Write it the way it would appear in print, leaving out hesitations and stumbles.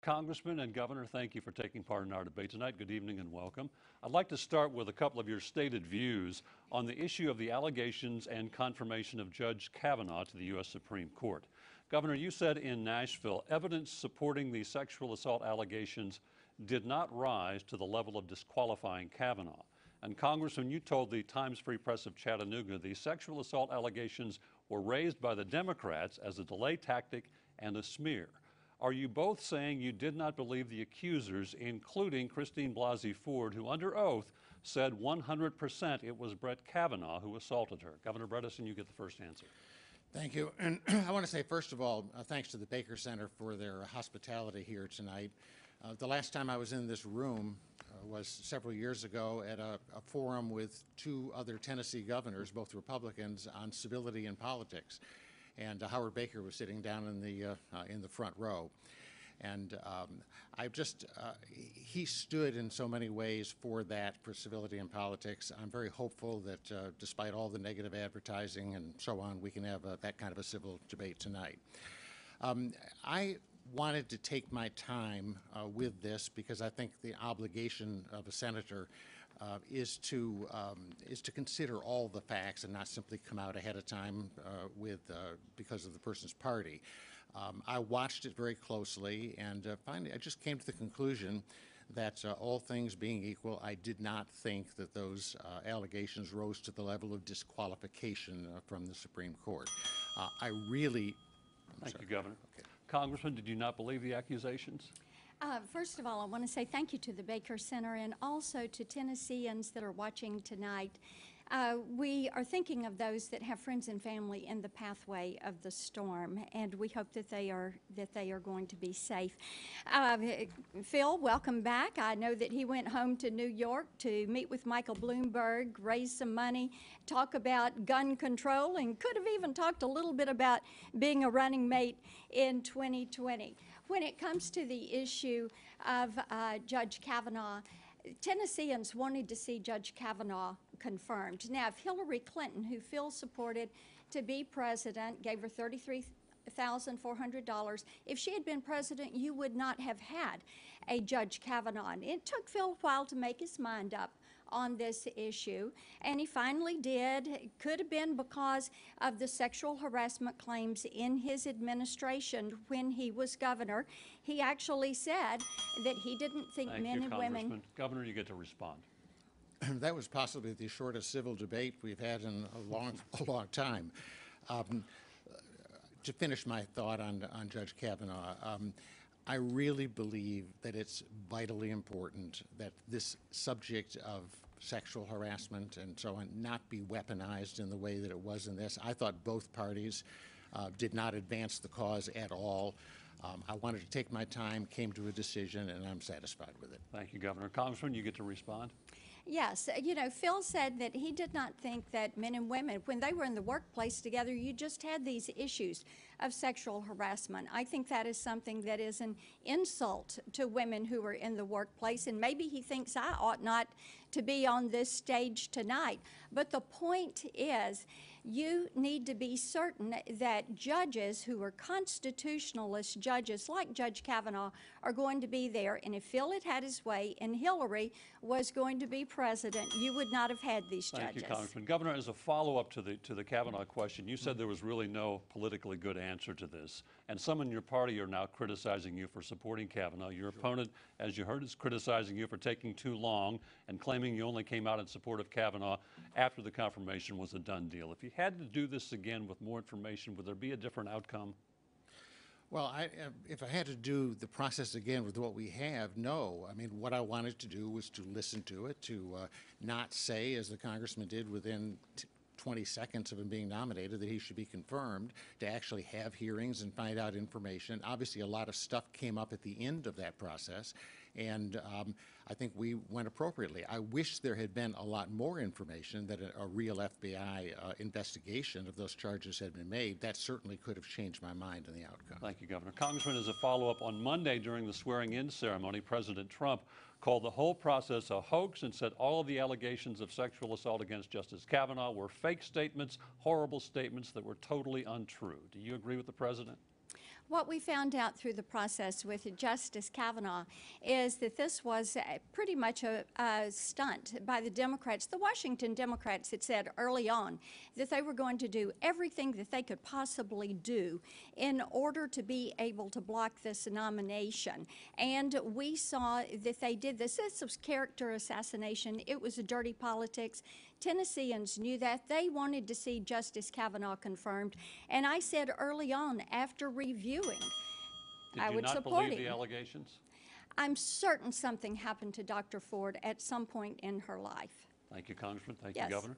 Congressman and Governor, thank you for taking part in our debate tonight. Good evening and welcome. I'd like to start with a couple of your stated views on the issue of the allegations and confirmation of Judge Kavanaugh to the U.S. Supreme Court. Governor, you said in Nashville, evidence supporting the sexual assault allegations did not rise to the level of disqualifying Kavanaugh. And Congressman, you told the Times Free Press of Chattanooga the sexual assault allegations were raised by the Democrats as a delay tactic and a smear. Are you both saying you did not believe the accusers, including Christine Blasey Ford, who under oath said 100% it was Brett Kavanaugh who assaulted her? Governor Bredesen, you get the first answer. Thank you. And I want to say, first of all, thanks to the Baker Center for their hospitality here tonight. The last time I was in this room was several years ago at a forum with two other Tennessee governors, both Republicans, on civility and politics. And Howard Baker was sitting down in the front row. And he stood in so many ways for that, for civility and politics. I'm very hopeful that despite all the negative advertising and so on, we can have that kind of a civil debate tonight. I wanted to take my time with this because I think the obligation of a senator is to consider all the facts and not simply come out ahead of time because of the person's party. I watched it very closely, and finally I just came to the conclusion that all things being equal, I did not think that those allegations rose to the level of disqualification from the Supreme Court. Thank you, Governor. Okay. Congressman, did you not believe the accusations? First of all, I want to say thank you to the Baker Center and also to Tennesseans that are watching tonight. We are thinking of those that have friends and family in the pathway of the storm, and we hope that they are going to be safe. Phil, welcome back. I know that he went home to New York to meet with Michael Bloomberg, raise some money, talk about gun control, and could have even talked a little bit about being a running mate in 2020. When it comes to the issue of Judge Kavanaugh, Tennesseans wanted to see Judge Kavanaugh confirmed. Now, if Hillary Clinton, who Phil supported to be president, gave her $33,400, if she had been president, you would not have had a Judge Kavanaugh. And it took Phil a while to make his mind up on this issue, and he finally did. It could have been because of the sexual harassment claims in his administration when he was governor. He actually said that he didn't think men and women... Governor, you get to respond. That was possibly the shortest civil debate we've had in a long time. To finish my thought on Judge Kavanaugh, I really believe that it's vitally important that this subject of sexual harassment and so on not be weaponized in the way that it was in this. I thought both parties did not advance the cause at all. I wanted to take my time, came to a decision, and I'm satisfied with it. Thank you, Governor. Congressman, you get to respond. Yes, you know, Phil said that he did not think that men and women, when they were in the workplace together, you just had these issues of sexual harassment. I think that is something that is an insult to women who are in the workplace, and maybe he thinks I ought not to be on this stage tonight. But the point is, you need to be certain that judges who are constitutionalist judges like Judge Kavanaugh are going to be there. And if Phil had had his way and Hillary was going to be president, you would not have had these judges. Thank you, Congressman. Governor, as a follow-up to the Kavanaugh question, you said there was really no politically good answer to this. And some in your party are now criticizing you for supporting Kavanaugh. Your opponent, as you heard, is criticizing you for taking too long and claiming you only came out in support of Kavanaugh after the confirmation was a done deal. If you had to do this again with more information, would there be a different outcome? Well, if I had to do the process again with what we have, no. I mean, what I wanted to do was to listen to it, to not say, as the congressman did within 20 seconds of him being nominated, that he should be confirmed, to actually have hearings and find out information. Obviously, a lot of stuff came up at the end of that process, and I think we went appropriately. I wish there had been a lot more information, that a real FBI investigation of those charges had been made. That certainly could have changed my mind on the outcome. Thank you, Governor. Congressman, as a follow-up, on Monday during the swearing-in ceremony, President Trump called the whole process a hoax and said all of the allegations of sexual assault against Justice Kavanaugh were fake statements, horrible statements that were totally untrue. Do you agree with the president? What we found out through the process with Justice Kavanaugh is that this was pretty much a stunt by the Democrats. The Washington Democrats had said early on that they were going to do everything that they could possibly do in order to be able to block this nomination. And we saw that they did this. This was character assassination. It was a dirty politics. Tennesseans knew that. They wanted to see Justice Kavanaugh confirmed. And I said early on, after reviewing, I would support him. Did you not believe the allegations? I'm certain something happened to Dr. Ford at some point in her life. Thank you, Congressman. Thank Yes. you, Governor.